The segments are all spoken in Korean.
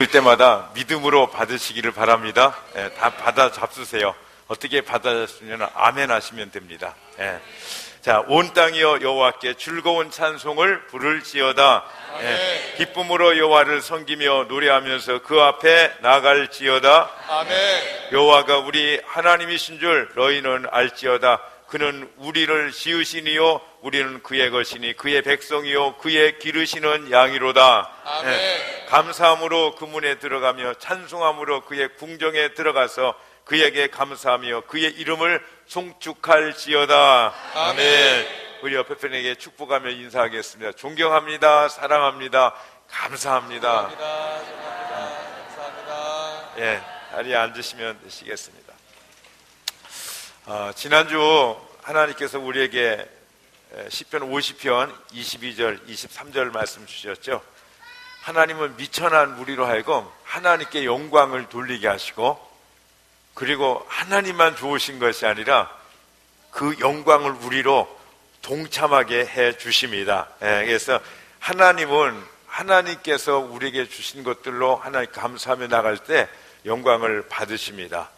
때마다 믿음으로 받으시기를 바랍니다. 다 받아 잡수세요. 어떻게 받아 잡수면 아멘 하시면 됩니다. 자, 온 땅이여 여호와께 즐거운 찬송을 부를지어다. 기쁨으로 여호와를 섬기며 노래하면서 그 앞에 나갈지어다. 아멘. 여호와가 우리 하나님이신 줄 너희는 알지어다. 그는 우리를 지으시니요 우리는 그의 것이니 그의 백성이요 그의 기르시는 양이로다. 아멘. 감사함으로 그 문에 들어가며 찬송함으로 그의 궁정에 들어가서 그에게 감사하며 그의 이름을 송축할지어다. 아멘. 우리 옆에 분에게 축복하며 인사하겠습니다. 존경합니다. 사랑합니다. 감사합니다. 감사합니다. 자리에 앉으시면 되시겠습니다. 지난주 하나님께서 우리에게 시편 50편 22절 23절 말씀 주셨죠. 하나님은 미천한 우리로 하여금 하나님께 영광을 돌리게 하시고, 그리고 하나님만 좋으신 것이 아니라 그 영광을 우리로 동참하게 해 주십니다. 그래서 하나님은 하나님께서 우리에게 주신 것들로 하나님 감사하며 나갈 때 영광을 받으십니다.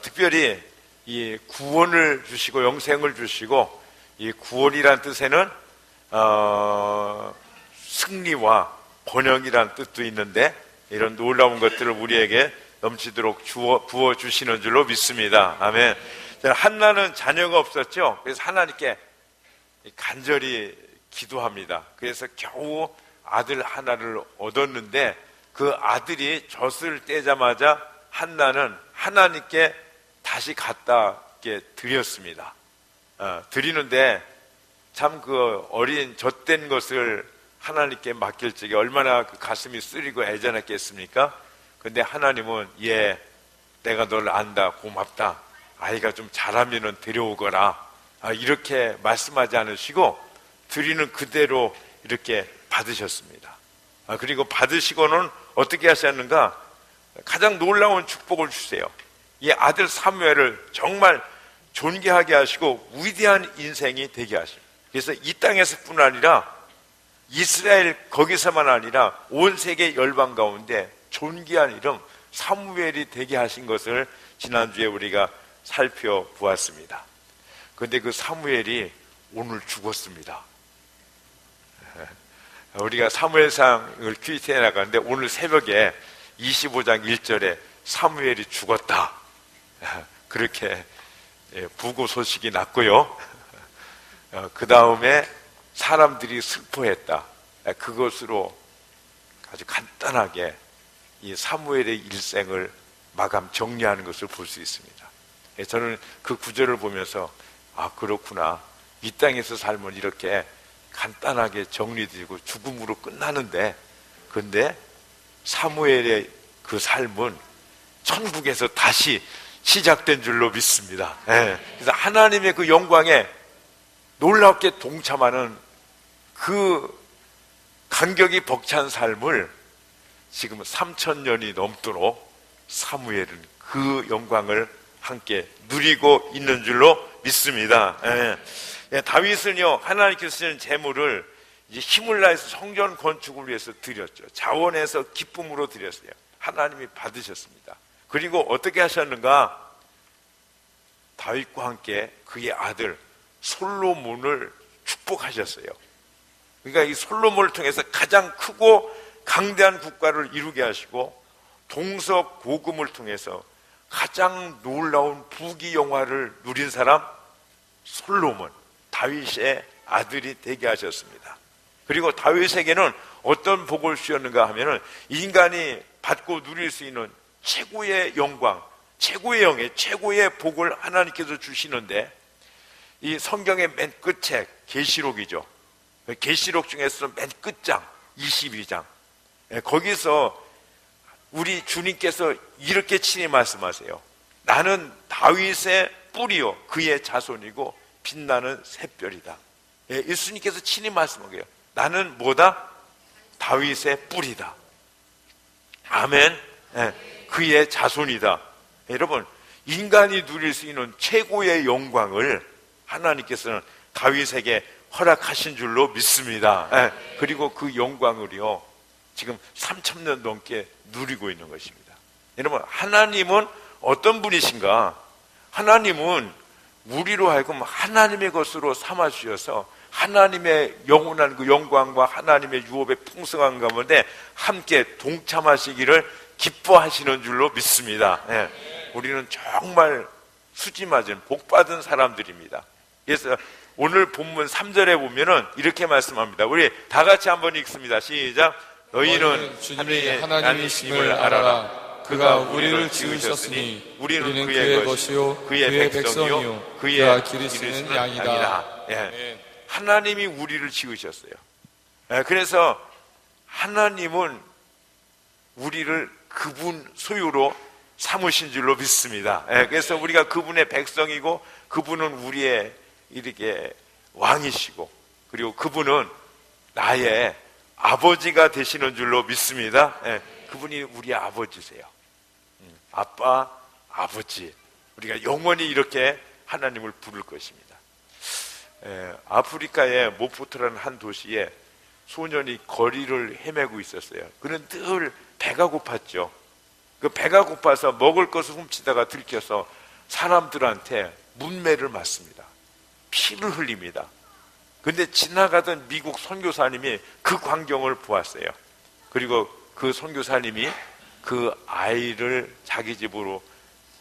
특별히 이 구원을 주시고 영생을 주시고, 이 구원이란 뜻에는 승리와 번영이란 뜻도 있는데, 이런 놀라운 것들을 우리에게 넘치도록 부어주시는 줄로 믿습니다. 아멘. 한나는 자녀가 없었죠. 그래서 하나님께 간절히 기도합니다. 그래서 겨우 아들 하나를 얻었는데, 그 아들이 젖을 떼자마자 한나는 하나님께 다시 갖다 드렸습니다. 드리는데 참 그 어린 젖된 것을 하나님께 맡길 적에 얼마나 그 가슴이 쓰리고 애잔했겠습니까? 근데 하나님은 내가 널 안다, 고맙다, 아이가 좀 자라면은 데려오거라, 이렇게 말씀하지 않으시고 드리는 그대로 이렇게 받으셨습니다. 그리고 받으시고는 어떻게 하셨는가? 가장 놀라운 축복을 주세요. 이 아들 사무엘을 정말 존귀하게 하시고 위대한 인생이 되게 하십니다. 그래서 이 땅에서뿐 아니라 이스라엘 거기서만 아니라 온 세계 열방 가운데 존귀한 이름 사무엘이 되게 하신 것을 지난주에 우리가 살펴보았습니다. 그런데 그 사무엘이 오늘 죽었습니다. 우리가 사무엘상을 퀴즈해 나가는데 오늘 새벽에 25장 1절에 사무엘이 죽었다, 그렇게 부고 소식이 났고요. 그 다음에 사람들이 슬퍼했다. 그것으로 아주 간단하게 이 사무엘의 일생을 마감 정리하는 것을 볼 수 있습니다. 저는 그 구절을 보면서 그렇구나, 이 땅에서 삶은 이렇게 간단하게 정리되고 죽음으로 끝나는데, 근데 사무엘의 그 삶은 천국에서 다시 시작된 줄로 믿습니다. 그래서 하나님의 그 영광에 놀랍게 동참하는 그 간격이 벅찬 삶을 지금 3000년이 넘도록 사무엘은 그 영광을 함께 누리고 있는 줄로 믿습니다. 다윗은요, 하나님께서 주신 재물을 이제 힘을 다해서 성전 건축을 위해서 드렸죠. 자원해서 기쁨으로 드렸어요. 하나님이 받으셨습니다. 그리고 어떻게 하셨는가? 다윗과 함께 그의 아들 솔로몬을 축복하셨어요. 그러니까 이 솔로몬을 통해서 가장 크고 강대한 국가를 이루게 하시고, 동서고금을 통해서 가장 놀라운 부귀영화를 누린 사람 솔로몬, 다윗의 아들이 되게 하셨습니다. 그리고 다윗에게는 어떤 복을 주셨는가 하면은 인간이 받고 누릴 수 있는 최고의 영광, 최고의 영예, 최고의 복을 하나님께서 주시는데, 이 성경의 맨 끝책 계시록이죠. 계시록 중에서 맨 끝장 22장, 거기서 우리 주님께서 이렇게 친히 말씀하세요. 나는 다윗의 뿌리요 그의 자손이고 빛나는 샛별이다. 예수님께서 친히 말씀하게요. 나는 뭐다? 다윗의 뿌리다. 아멘. 그의 자손이다. 여러분, 인간이 누릴 수 있는 최고의 영광을 하나님께서는 다윗에게 허락하신 줄로 믿습니다. 그리고 그 영광을요 지금 3,000년 넘게 누리고 있는 것입니다. 여러분, 하나님은 어떤 분이신가? 하나님은 우리로 하여금 하나님의 것으로 삼아 주셔서 하나님의 영원한 그 영광과 하나님의 유업의 풍성한 가운데 함께 동참하시기를 기뻐하시는 줄로 믿습니다. 예. 우리는 정말 수지 맞은 복 받은 사람들입니다. 그래서 오늘 본문 3절에 보면은 이렇게 말씀합니다. 우리 다 같이 한번 읽습니다. 시작. 너희는 주님이 하나님이심을 알아라. 그가 우리를 지으셨으니 우리는 그의 것이요 그의 백성이요 그가 기르시는 양이다. 예. 하나님이 우리를 지으셨어요. 예. 그래서 하나님은 우리를 그분 소유로 삼으신 줄로 믿습니다. 예. 그래서 우리가 그분의 백성이고 그분은 우리의 이렇게 왕이시고 그리고 그분은 나의 아버지가 되시는 줄로 믿습니다. 예. 그분이 우리의 아버지세요. 아빠, 아버지. 우리가 영원히 이렇게 하나님을 부를 것입니다. 아프리카의 모푸트라는 한 도시에 소년이 거리를 헤매고 있었어요. 그는 늘 배가 고팠죠. 그 배가 고파서 먹을 것을 훔치다가 들켜서 사람들한테 문매를 맞습니다. 피를 흘립니다. 근데 지나가던 미국 선교사님이 그 광경을 보았어요. 그리고 그 선교사님이 그 아이를 자기 집으로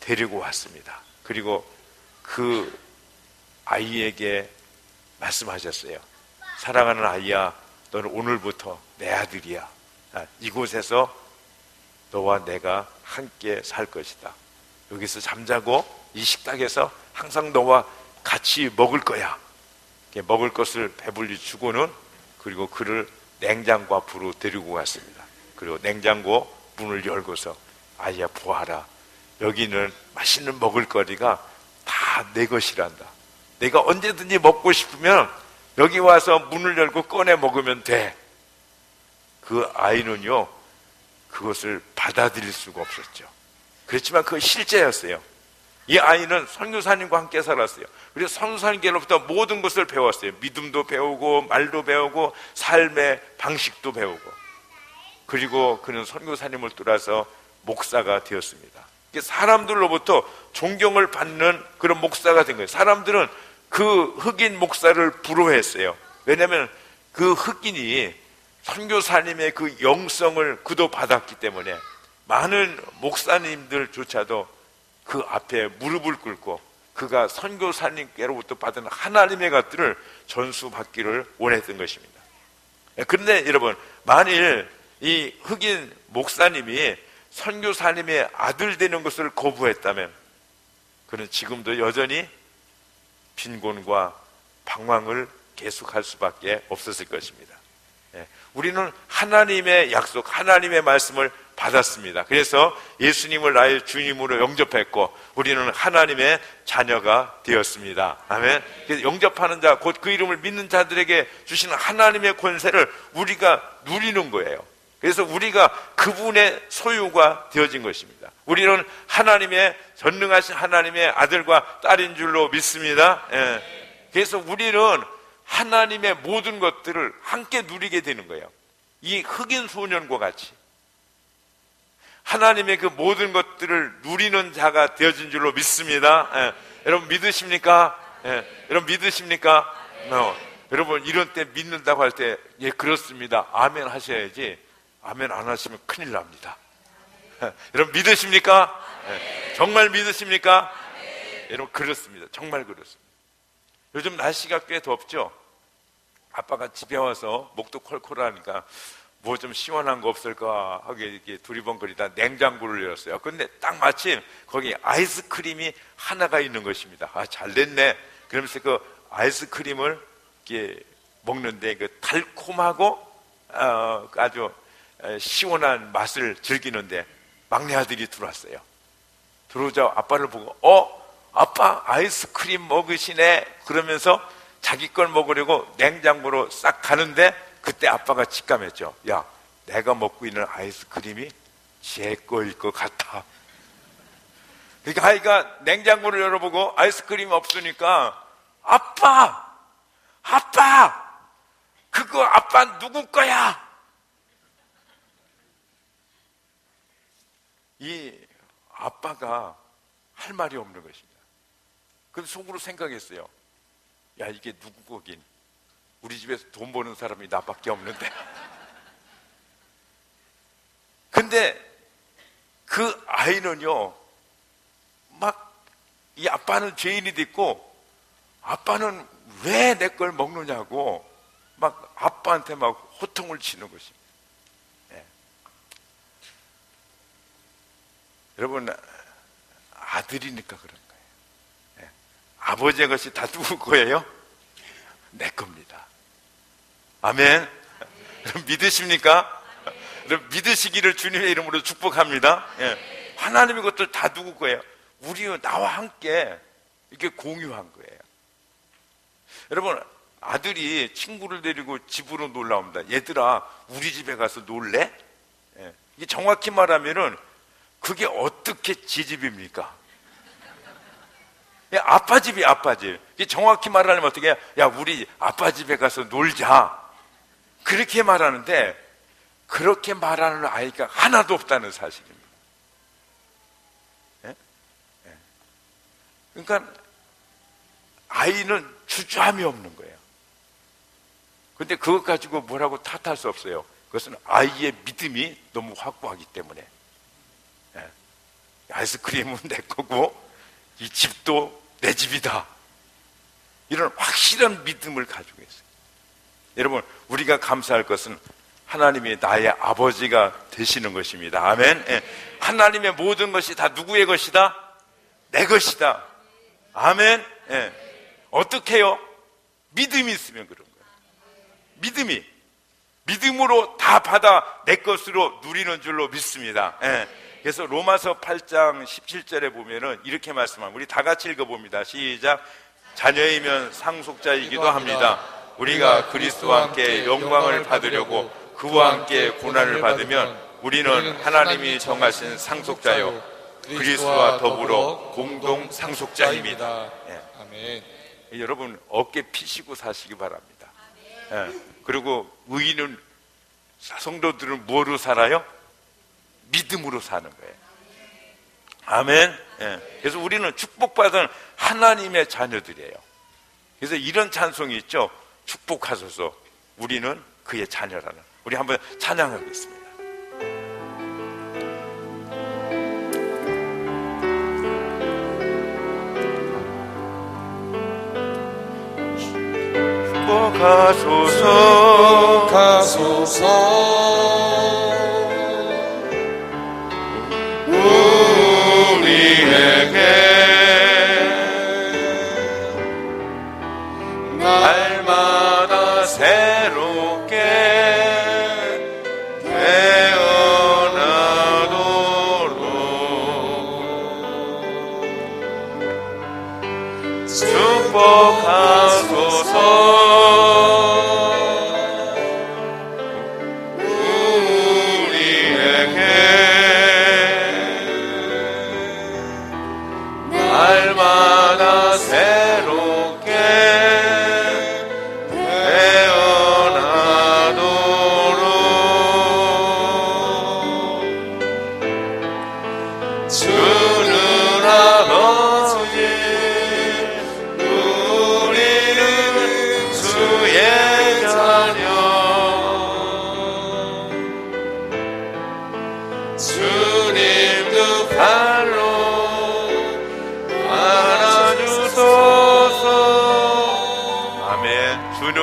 데리고 왔습니다. 그리고 그 아이에게 말씀하셨어요. 사랑하는 아이야, 너는 오늘부터 내 아들이야. 이곳에서 너와 내가 함께 살 것이다. 여기서 잠자고 이 식탁에서 항상 너와 같이 먹을 거야. 먹을 것을 배불리 주고는 그리고 그를 냉장고 앞으로 데리고 갔습니다. 그리고 냉장고 문을 열고서 아이야 보아라. 여기는 맛있는 먹을거리가 다 내 것이란다. 내가 언제든지 먹고 싶으면 여기 와서 문을 열고 꺼내 먹으면 돼. 그 아이는요 그것을 받아들일 수가 없었죠. 그렇지만 그건 실제였어요. 이 아이는 선교사님과 함께 살았어요. 그래서 선교사님께로부터 모든 것을 배웠어요. 믿음도 배우고 말도 배우고 삶의 방식도 배우고 그리고 그는 선교사님을 따라서 목사가 되었습니다. 사람들로부터 존경을 받는 그런 목사가 된 거예요. 사람들은 그 흑인 목사를 부러워했어요. 왜냐하면 그 흑인이 선교사님의 그 영성을 그도 받았기 때문에 많은 목사님들조차도 그 앞에 무릎을 꿇고 그가 선교사님께로부터 받은 하나님의 것들을 전수받기를 원했던 것입니다. 그런데 여러분, 만일 이 흑인 목사님이 선교사님의 아들 되는 것을 거부했다면 그는 지금도 여전히 빈곤과 방황을 계속할 수밖에 없었을 것입니다. 우리는 하나님의 약속, 하나님의 말씀을 받았습니다. 그래서 예수님을 나의 주님으로 영접했고 우리는 하나님의 자녀가 되었습니다. 아멘. 그래서 영접하는 자, 곧 그 이름을 믿는 자들에게 주시는 하나님의 권세를 우리가 누리는 거예요. 그래서 우리가 그분의 소유가 되어진 것입니다. 우리는 하나님의 전능하신 하나님의 아들과 딸인 줄로 믿습니다. 그래서 우리는 하나님의 모든 것들을 함께 누리게 되는 거예요. 이 흑인 소년과 같이 하나님의 그 모든 것들을 누리는 자가 되어진 줄로 믿습니다. 여러분 믿으십니까? 여러분 믿으십니까? 여러분 이런 때 믿는다고 할 때 예 그렇습니다. 아멘 하셔야지. 아멘 안 하시면 큰일 납니다. 여러분 믿으십니까? 정말 믿으십니까? 여러분 그렇습니다. 정말 그렇습니다. 요즘 날씨가 꽤 덥죠? 아빠가 집에 와서 목도 콜콜하니까 뭐 좀 시원한 거 없을까 하게 이렇게 두리번거리다 냉장고를 열었어요. 근데 딱 마침 거기 아이스크림이 하나가 있는 것입니다. 아, 잘 됐네. 그러면서 그 아이스크림을 이렇게 먹는데 그 달콤하고 아주 시원한 맛을 즐기는데 막내 아들이 들어왔어요. 들어오자 아빠를 보고 아빠 아이스크림 먹으시네 그러면서 자기 걸 먹으려고 냉장고로 싹 가는데 그때 아빠가 직감했죠. 야, 내가 먹고 있는 아이스크림이 제 거일 것 같아. 그러니까 아이가 냉장고를 열어보고 아이스크림이 없으니까 아빠 그거 아빠 누구 거야? 이 아빠가 할 말이 없는 것입니다. 그래서 속으로 생각했어요. 야, 이게 누구 거긴, 우리 집에서 돈 버는 사람이 나밖에 없는데. 근데 그 아이는요, 막 이 아빠는 죄인이 됐고, 아빠는 왜 내 걸 먹느냐고 막 아빠한테 막 호통을 치는 것입니다. 예. 여러분, 아들이니까 그런 거예요. 예. 아버지의 것이 다 누구 거예요? 내 겁니다. 아멘. 여러분 믿으십니까? 여러분 믿으시기를 주님의 이름으로 축복합니다. 예. 하나님의 것들 다 누구 거예요? 우리 나와 함께 이렇게 공유한 거예요. 여러분, 아들이 친구를 데리고 집으로 놀러 옵니다. 얘들아, 우리 집에 가서 놀래? 예. 이게 정확히 말하면은 그게 어떻게 지 집입니까? 야, 아빠 집이 아빠 집. 이게 정확히 말하면 어떻게 해요? 야, 우리 아빠 집에 가서 놀자. 그렇게 말하는데, 그렇게 말하는 아이가 하나도 없다는 사실입니다. 예? 예. 그러니까 아이는 주저함이 없는 거예요. 근데 그것 가지고 뭐라고 탓할 수 없어요. 그것은 아이의 믿음이 너무 확고하기 때문에. 예. 아이스크림은 내 거고 이 집도 내 집이다, 이런 확실한 믿음을 가지고 있어요. 여러분, 우리가 감사할 것은 하나님이 나의 아버지가 되시는 것입니다. 아멘. 예. 하나님의 모든 것이 다 누구의 것이다? 내 것이다. 아멘. 예. 어떻게 해요? 믿음이 있으면 그런 거예요. 믿음으로 다 받아 내 것으로 누리는 줄로 믿습니다. 예. 그래서 로마서 8장 17절에 보면은 이렇게 말씀합니다. 우리 다 같이 읽어봅니다. 시작. 자녀이면 상속자이기도 합니다. 우리가 그리스도와 함께 영광을 받으려고 그와 함께 고난을 받으면 우리는 하나님이 정하신 상속자요 그리스도와 더불어 공동 상속자입니다. 예. 아멘. 여러분, 어깨 피시고 사시기 바랍니다. 예. 그리고 의인은, 성도들은 뭐로 살아요? 믿음으로 사는 거예요. 아멘. 예. 그래서 우리는 축복받은 하나님의 자녀들이에요. 그래서 이런 찬송이 있죠. 축복하소서 우리는 그의 자녀라는. 우리 한번 찬양하겠습니다. 축복하소서 우리에게 날마다 새롭게 태어나도록 축복하소서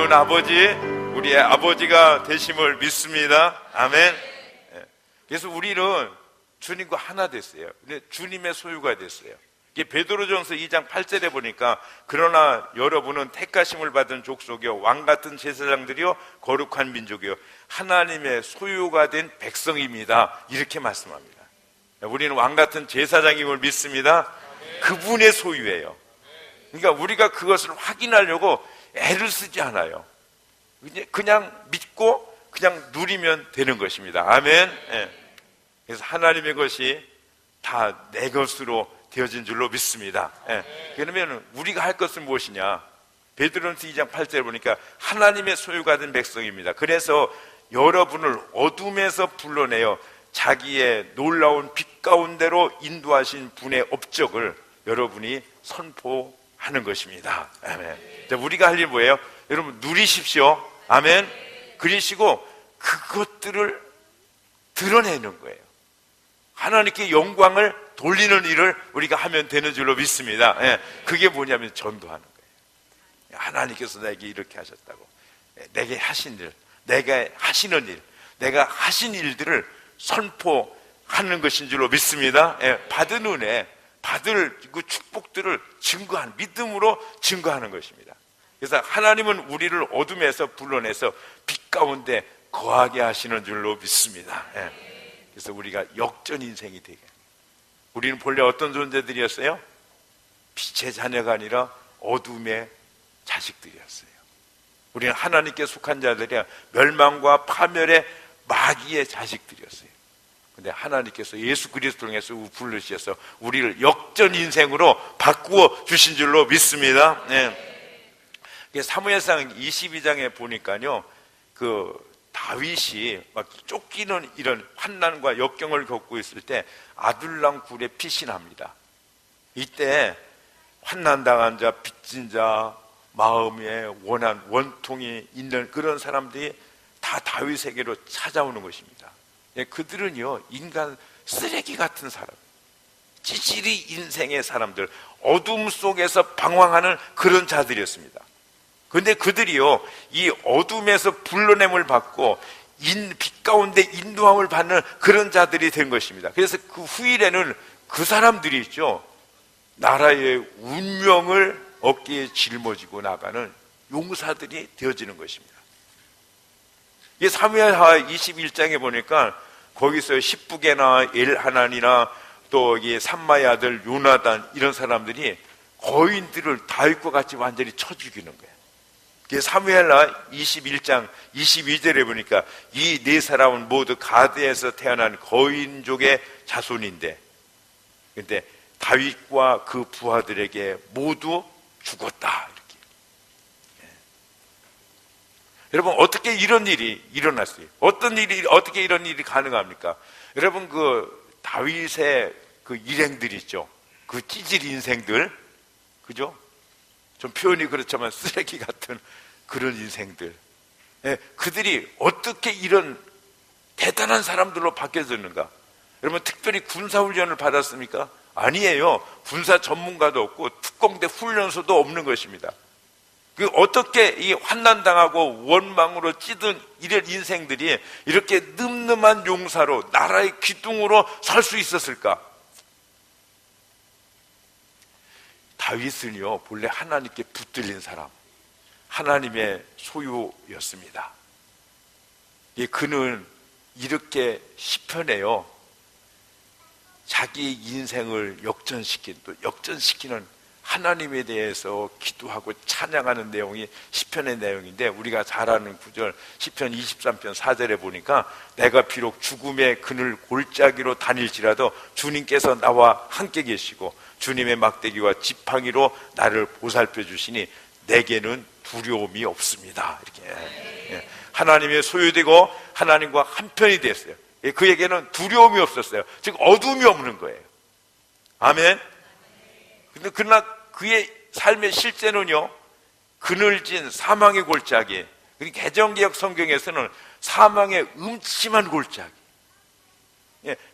아버지, 우리의 아버지가 되심을 믿습니다. 아멘. 그래서 우리는 주님과 하나 됐어요. 근데 주님의 소유가 됐어요. 이게 베드로전서 2장 8절에 보니까 그러나 여러분은 택하심을 받은 족속이요 왕같은 제사장들이요 거룩한 민족이요 하나님의 소유가 된 백성입니다. 이렇게 말씀합니다. 우리는 왕같은 제사장임을 믿습니다. 그분의 소유예요. 그러니까 우리가 그것을 확인하려고 애를 쓰지 않아요. 그냥 믿고 그냥 누리면 되는 것입니다. 아멘. 예. 그래서 하나님의 것이 다 내 것으로 되어진 줄로 믿습니다. 예. 그러면 우리가 할 것은 무엇이냐? 베드로전서 2장 8절에 보니까 하나님의 소유가 된 백성입니다. 그래서 여러분을 어둠에서 불러내어 자기의 놀라운 빛 가운데로 인도하신 분의 업적을 여러분이 선포하는 것입니다. 아멘. 자, 우리가 할 일 뭐예요? 여러분 누리십시오. 아멘. 그리시고 그것들을 드러내는 거예요. 하나님께 영광을 돌리는 일을 우리가 하면 되는 줄로 믿습니다. 예, 그게 뭐냐면 전도하는 거예요. 하나님께서 내게 이렇게 하셨다고, 내게 하신 일, 내가 하시는 일, 내가 하신 일들을 선포하는 것인 줄로 믿습니다. 예, 받은 은혜, 받을 그 축복들을 증거하는, 믿음으로 증거하는 것입니다. 그래서 하나님은 우리를 어둠에서 불러내서 빛 가운데 거하게 하시는 줄로 믿습니다. 예. 그래서 우리가 역전 인생이 되게, 우리는 본래 어떤 존재들이었어요? 빛의 자녀가 아니라 어둠의 자식들이었어요. 우리는 하나님께 속한 자들이야 멸망과 파멸의 마귀의 자식들이었어요. 근데 하나님께서 예수 그리스도를 통해서 부르셔서 우리를 역전 인생으로 바꾸어 주신 줄로 믿습니다. 네. 사무엘상 22장에 보니까요, 그 다윗이 막 쫓기는 이런 환난과 역경을 겪고 있을 때 아둘람 굴에 빛이 납니다. 이때 환난당한 자, 빚진 자, 마음에 원한 원통이 있는 그런 사람들이 다 다윗에게로 찾아오는 것입니다. 그들은요, 인간 쓰레기 같은 사람, 찌질이 인생의 사람들, 어둠 속에서 방황하는 그런 자들이었습니다. 그런데 그들이요, 이 어둠에서 불러냄을 받고 빛 가운데 인도함을 받는 그런 자들이 된 것입니다. 그래서 그 후일에는 그 사람들이 있죠, 나라의 운명을 어깨에 짊어지고 나가는 용사들이 되어지는 것입니다. 이 사무엘하 21장에 보니까 거기서 십부게나 엘하난이나 또 이 삼마의 아들 요나단, 이런 사람들이 거인들을 다윗과 같이 완전히 쳐 죽이는 거예요. 사무엘하 21장 22절에 보니까 이 네 사람은 모두 가드에서 태어난 거인족의 자손인데, 근데 다윗과 그 부하들에게 모두 죽었다, 이렇게. 예. 여러분, 어떻게 이런 일이 일어났어요? 어떻게 이런 일이 가능합니까? 여러분, 그 다윗의 그 일행들 있죠, 그 찌질 인생들, 그죠? 좀 표현이 그렇지만 쓰레기 같은 그런 인생들, 예, 그들이 어떻게 이런 대단한 사람들로 바뀌어졌는가? 여러분, 특별히 군사훈련을 받았습니까? 아니에요. 군사 전문가도 없고 특공대 훈련소도 없는 것입니다. 그 어떻게 이 환난당하고 원망으로 찌든 이런 인생들이 이렇게 늠름한 용사로 나라의 기둥으로 설 수 있었을까? 다윗은요, 본래 하나님께 붙들린 사람, 하나님의 소유였습니다. 그는 이렇게 시편에요, 자기 인생을 역전시키는 하나님에 대해서 기도하고 찬양하는 내용이 시편의 내용인데, 우리가 잘 아는 구절 시편 23편 4절에 보니까 내가 비록 죽음의 그늘 골짜기로 다닐지라도 주님께서 나와 함께 계시고 주님의 막대기와 지팡이로 나를 보살펴 주시니 내게는 두려움이 없습니다. 이렇게 하나님의 소유되고 하나님과 한편이 됐어요. 그에게는 두려움이 없었어요. 즉 어둠이 없는 거예요. 아멘. 근데 그러나 그의 삶의 실제는요, 그늘진 사망의 골짜기, 개정개혁 성경에서는 사망의 음침한 골짜기,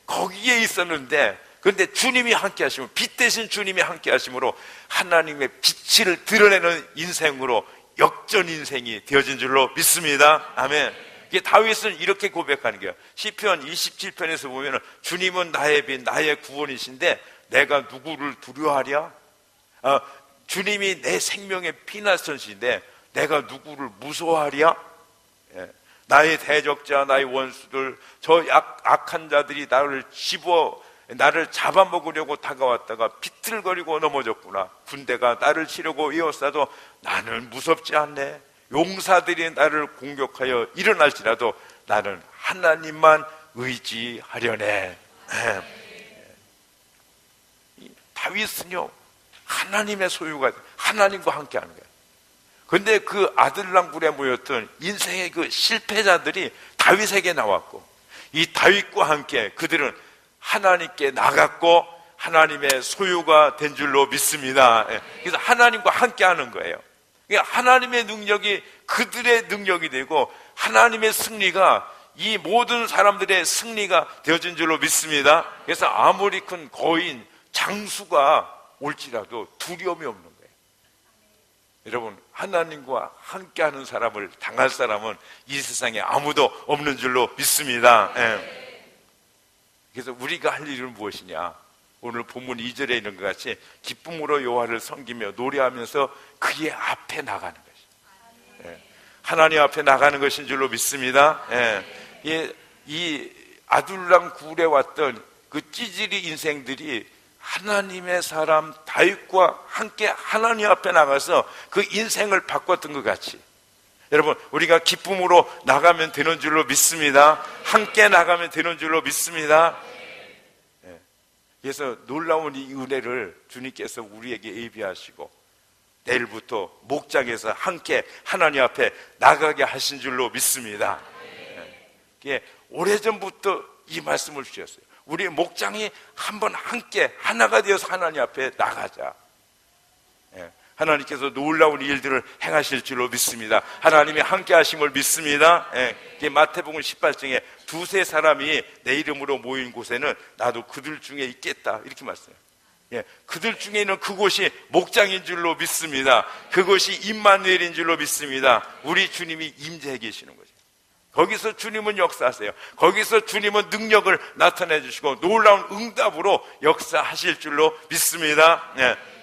거기에 있었는데, 그런데 주님이 함께 하시면, 빛 대신 주님이 함께 하심으로 하나님의 빛을 드러내는 인생으로 역전 인생이 되어진 줄로 믿습니다. 아멘. 다윗은 이렇게 고백하는 거예요. 시편 27편에서 보면 주님은 나의 빛, 나의 구원이신데 내가 누구를 두려워하랴? 주님이 내 생명의 피난처신데 내가 누구를 무서워하랴? 나의 대적자, 나의 원수들, 저 악한 자들이 나를 잡아먹으려고 다가왔다가 비틀거리고 넘어졌구나. 군대가 나를 치려고 에워싸도 나는 무섭지 않네. 용사들이 나를 공격하여 일어날지라도 나는 하나님만 의지하려네. 다윗은요, 하나님의 소유가, 하나님과 함께 하는 거예요. 그런데 그 아들랑 굴에 모였던 인생의 그 실패자들이 다윗에게 나왔고, 이 다윗과 함께 그들은 하나님께 나갔고 하나님의 소유가 된 줄로 믿습니다. 그래서 하나님과 함께 하는 거예요. 그러니까 하나님의 능력이 그들의 능력이 되고 하나님의 승리가 이 모든 사람들의 승리가 되어진 줄로 믿습니다. 그래서 아무리 큰 거인 장수가 올지라도 두려움이 없는 거예요. 여러분, 하나님과 함께하는 사람을 당할 사람은 이 세상에 아무도 없는 줄로 믿습니다. 그래서 우리가 할 일은 무엇이냐? 오늘 본문 2절에 있는 것 같이 기쁨으로 여호와를 섬기며 노래하면서 그의 앞에 나가는 것이, 하나님 앞에 나가는 것인 줄로 믿습니다. 이 아둘람 굴에 왔던 그 찌질이 인생들이 하나님의 사람 다윗과 함께 하나님 앞에 나가서 그 인생을 바꿨던 것 같이, 여러분, 우리가 기쁨으로 나가면 되는 줄로 믿습니다. 함께 나가면 되는 줄로 믿습니다. 그래서 놀라운 이 은혜를 주님께서 우리에게 예비하시고 내일부터 목장에서 함께 하나님 앞에 나가게 하신 줄로 믿습니다. 오래전부터 이 말씀을 주셨어요. 우리 목장이 한번 함께 하나가 되어서 하나님 앞에 나가자. 하나님께서 놀라운 일들을 행하실 줄로 믿습니다. 하나님이 함께 하심을 믿습니다. 마태복음 18장에 두세 사람이 내 이름으로 모인 곳에는 나도 그들 중에 있겠다, 이렇게 말씀해요. 그들 중에 있는 그곳이 목장인 줄로 믿습니다. 그곳이 임마누엘인 줄로 믿습니다. 우리 주님이 임재해 계시는 거죠. 거기서 주님은 역사하세요. 거기서 주님은 능력을 나타내 주시고 놀라운 응답으로 역사하실 줄로 믿습니다.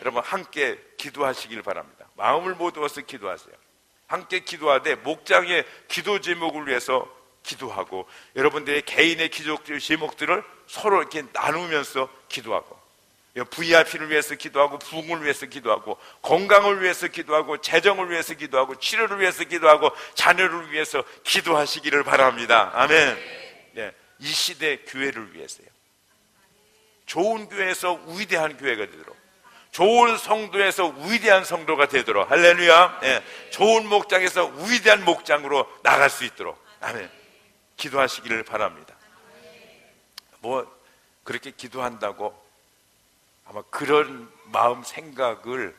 여러분, 함께 기도하시길 바랍니다. 마음을 모두어서 기도하세요. 함께 기도하되 목장의 기도 제목을 위해서 기도하고 여러분들의 개인의 기도 제목들을 서로 이렇게 나누면서 기도하고, VIP를 위해서 기도하고, 부흥을 위해서 기도하고, 건강을 위해서 기도하고, 재정을 위해서 기도하고, 치료를 위해서 기도하고, 자녀를 위해서 기도하시기를 바랍니다. 아멘. 이 시대 교회를 위해서요. 좋은 교회에서 위대한 교회가 되도록, 좋은 성도에서 위대한 성도가 되도록, 할렐루야. 좋은 목장에서 위대한 목장으로 나갈 수 있도록, 아멘, 기도하시기를 바랍니다. 그렇게 기도한다고 아마 그런 마음 생각을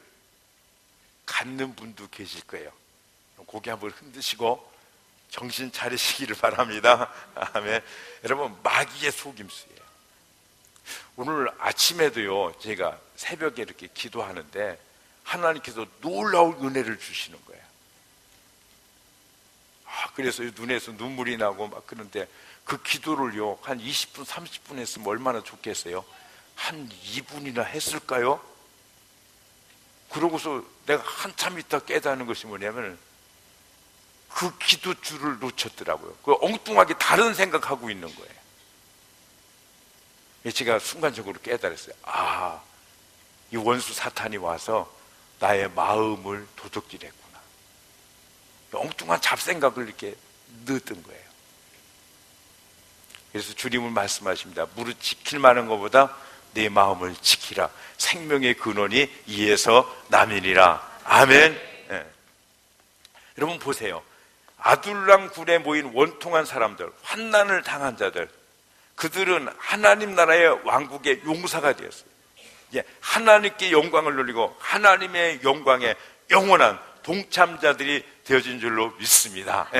갖는 분도 계실 거예요. 고개 한번 흔드시고 정신 차리시기를 바랍니다. 아멘. 여러분, 마귀의 속임수예요. 오늘 아침에도요, 제가 새벽에 이렇게 기도하는데 하나님께서 놀라운 은혜를 주시는 거예요. 그래서 눈에서 눈물이 나고 막 그런데 그 기도를요, 한 20분, 30분 했으면 얼마나 좋겠어요? 한 2분이나 했을까요? 그러고서 내가 한참 있다 깨닫는 것이 뭐냐면 그 기도줄을 놓쳤더라고요. 그 엉뚱하게 다른 생각하고 있는 거예요. 제가 순간적으로 깨달았어요. 이 원수 사탄이 와서 나의 마음을 도둑질했구나. 엉뚱한 잡생각을 이렇게 넣었던 거예요. 그래서 주님은 말씀하십니다. 무릇 지킬 만한 것보다 내 마음을 지키라. 생명의 근원이 이에서 남이니라. 아멘. 여러분 보세요. 아둘람 굴에 모인 원통한 사람들, 환난을 당한 자들, 그들은 하나님 나라의 왕국의 용사가 되었어요. 하나님께 영광을 돌리고 하나님의 영광에 영원한 동참자들이 되어진 줄로 믿습니다.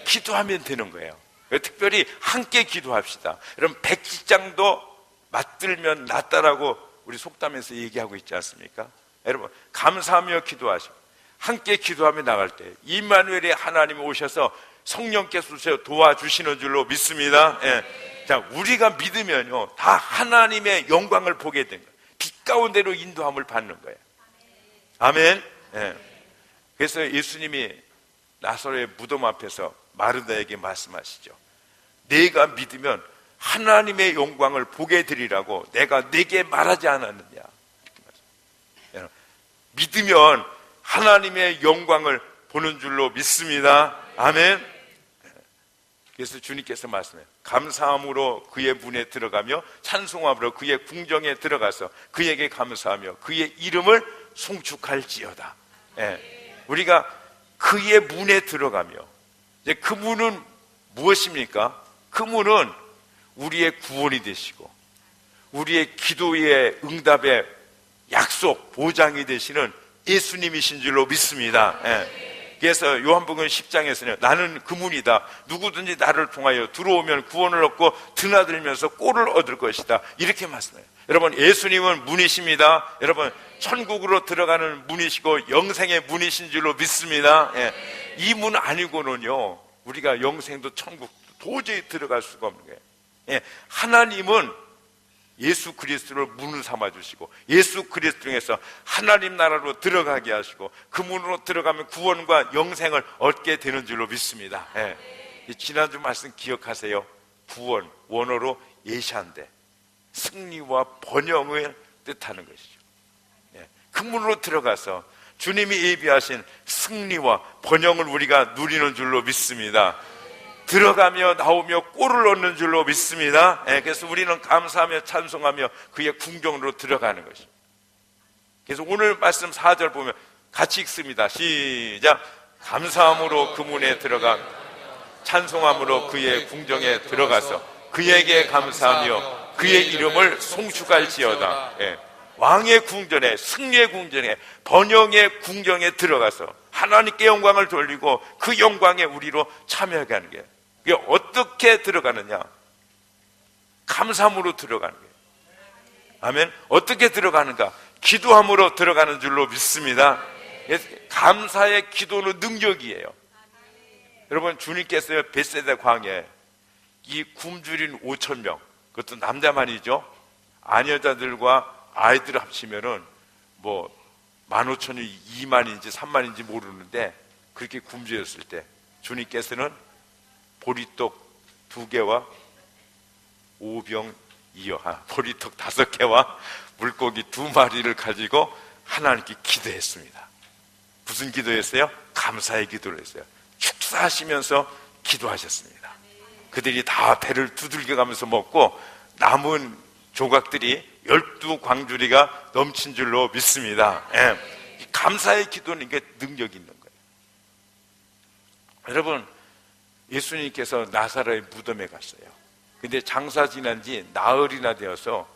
기도하면 되는 거예요. 특별히 함께 기도합시다. 여러분, 백지장도 맞들면 낫다라고 우리 속담에서 얘기하고 있지 않습니까? 여러분, 감사하며 기도하시고 함께 기도하며 나갈 때 임마누엘의 하나님이 오셔서 성령께서 도와주시는 줄로 믿습니다. 자, 우리가 믿으면요, 다 하나님의 영광을 보게 된 거예요. 빛 가운데로 인도함을 받는 거예요. 아멘. 그래서 예수님이 나사로의 무덤 앞에서 마르다에게 말씀하시죠. 내가 믿으면 하나님의 영광을 보게 되리라고 내가 내게 말하지 않았느냐. 이렇게 말씀해요. 믿으면 하나님의 영광을 보는 줄로 믿습니다. 아멘. 그래서 주님께서 말씀해요. 감사함으로 그의 문에 들어가며 찬송함으로 그의 궁정에 들어가서 그에게 감사하며 그의 이름을 송축할지어다. 우리가 그의 문에 들어가며, 이제 그 문은 무엇입니까? 그 문은 우리의 구원이 되시고 우리의 기도의 응답의 약속, 보장이 되시는 예수님이신 줄로 믿습니다. 그래서 요한복음 10장에서는 나는 그 문이다. 누구든지 나를 통하여 들어오면 구원을 얻고 드나들면서 꼴을 얻을 것이다. 이렇게 말씀해요. 여러분, 예수님은 문이십니다. 여러분, 천국으로 들어가는 문이시고 영생의 문이신 줄로 믿습니다. 이 문 아니고는요, 우리가 영생도 천국도 도저히 들어갈 수가 없는 거예요. 하나님은 예수 그리스도를 문을 삼아주시고 예수 그리스도 중에서 하나님 나라로 들어가게 하시고 그 문으로 들어가면 구원과 영생을 얻게 되는 줄로 믿습니다. 지난주 말씀 기억하세요. 구원, 원어로 예시한데 승리와 번영을 뜻하는 것이죠. 그 문으로 들어가서 주님이 예비하신 승리와 번영을 우리가 누리는 줄로 믿습니다. 들어가며 나오며 꼴을 얻는 줄로 믿습니다. 그래서 우리는 감사하며 찬송하며 그의 궁정으로 들어가는 것입니다. 그래서 오늘 말씀 4절 보면 같이 읽습니다. 시작. 감사함으로 그 문에 들어가 찬송함으로 그의 궁정에 들어가서 그에게 감사하며 그의 이름을 송축할지어다. 왕의 궁전에, 승리의 궁전에, 번영의 궁정에 들어가서 하나님께 영광을 돌리고 그 영광에 우리로 참여하게 하는 거예요. 이게 어떻게 들어가느냐? 감사함으로 들어가는 거예요. 아멘. 어떻게 들어가는가? 기도함으로 들어가는 줄로 믿습니다. 감사의 기도는 능력이에요. 여러분, 주님께서 벳세다 광야에 이 굶주린 5,000명, 그것도 남자만이죠. 아녀자들과 아이들 합치면은 뭐 15,000이 2만인지 3만인지 모르는데 그렇게 굶주렸을 때 주님께서는 보리떡 2개와 오병 2여, 보리떡 5개와 물고기 2마리를 가지고 하나님께 기도했습니다. 무슨 기도했어요? 감사의 기도를 했어요. 축사하시면서 기도하셨습니다. 그들이 다 배를 두들겨 가면서 먹고 남은 조각들이 12광주리가 넘친 줄로 믿습니다. 감사의 기도는 이게 능력이 있는 거예요. 여러분, 예수님께서 나사로의 무덤에 갔어요. 근데 장사 지난 지 나흘이나 되어서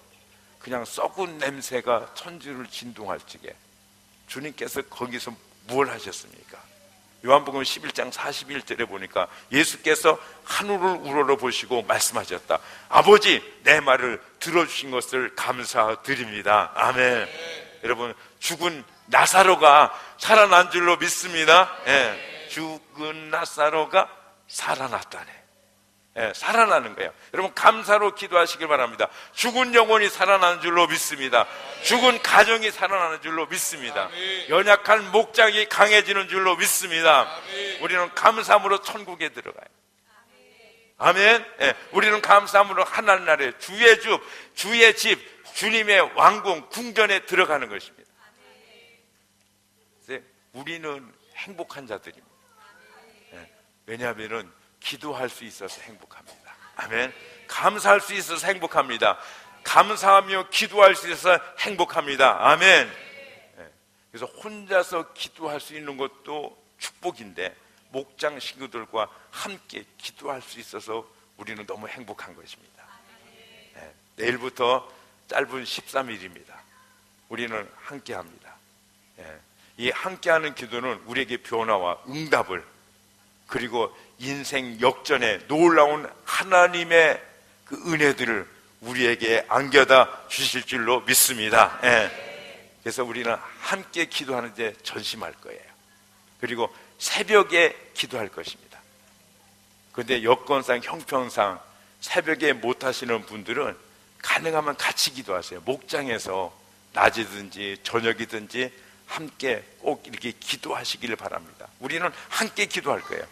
그냥 썩은 냄새가 천지를 진동할 적에 주님께서 거기서 무엇을 하셨습니까? 요한복음 11장 41절에 보니까 예수께서 하늘을 우러러 보시고 말씀하셨다. 아버지, 내 말을 들어주신 것을 감사드립니다. 아멘. 여러분, 죽은 나사로가 살아난 줄로 믿습니다. 죽은 나사로가 살아났다네. 살아나는 거예요. 여러분, 감사로 기도하시길 바랍니다. 죽은 영혼이 살아나는 줄로 믿습니다. 죽은 가정이 살아나는 줄로 믿습니다. 연약한 목장이 강해지는 줄로 믿습니다. 우리는 감사함으로 천국에 들어가요. 아멘. 우리는 감사함으로 하나님 나라에 주의 집, 주의 집, 주님의 왕궁, 궁전에 들어가는 것입니다. 우리는 행복한 자들입니다. 왜냐하면 기도할 수 있어서 행복합니다. 아멘. 감사할 수 있어서 행복합니다. 감사하며 기도할 수 있어서 행복합니다. 아멘. 그래서 혼자서 기도할 수 있는 것도 축복인데 목장 식구들과 함께 기도할 수 있어서 우리는 너무 행복한 것입니다. 내일부터 짧은 13일입니다. 우리는 함께합니다. 이 함께하는 기도는 우리에게 변화와 응답을, 그리고 인생 역전에 놀라운 하나님의 그 은혜들을 우리에게 안겨다 주실 줄로 믿습니다. 그래서 우리는 함께 기도하는 데 전심할 거예요. 그리고 새벽에 기도할 것입니다. 그런데 여건상, 형편상 새벽에 못 하시는 분들은 가능하면 같이 기도하세요. 목장에서 낮이든지 저녁이든지 함께 꼭 이렇게 기도하시기를 바랍니다. 우리는 함께 기도할 거예요.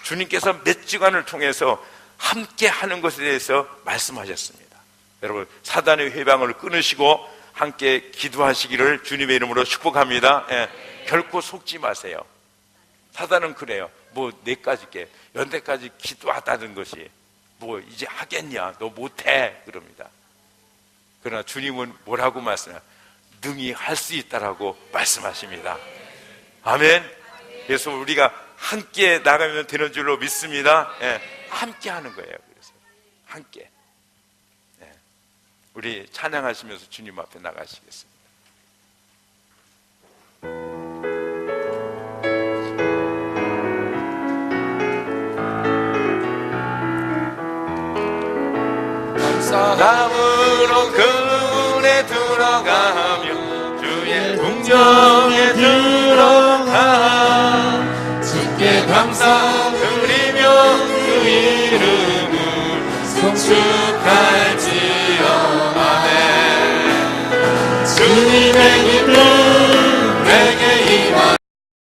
주님께서 몇 주간을 통해서 함께 하는 것에 대해서 말씀하셨습니다. 여러분, 사단의 회방을 끊으시고 함께 기도하시기를 주님의 이름으로 축복합니다. 결코 속지 마세요. 사단은 그래요. 뭐 내까지 연대까지 기도하다는 것이 뭐 이제 하겠냐, 너 못해, 그럽니다. 그러나 주님은 뭐라고 말씀해요? 능히 할 수 있다라고 말씀하십니다. 아멘. 그래서 우리가 함께 나가면 되는 줄로 믿습니다. 함께 하는 거예요. 그래서 함께. 우리 찬양하시면서 주님 앞에 나가시겠습니다. 감사함으로 그 은혜 들어가며 주의 궁정에 들어가 주께 감사드리며 그 이름을 송축할지어. 아멘. 주님의 이름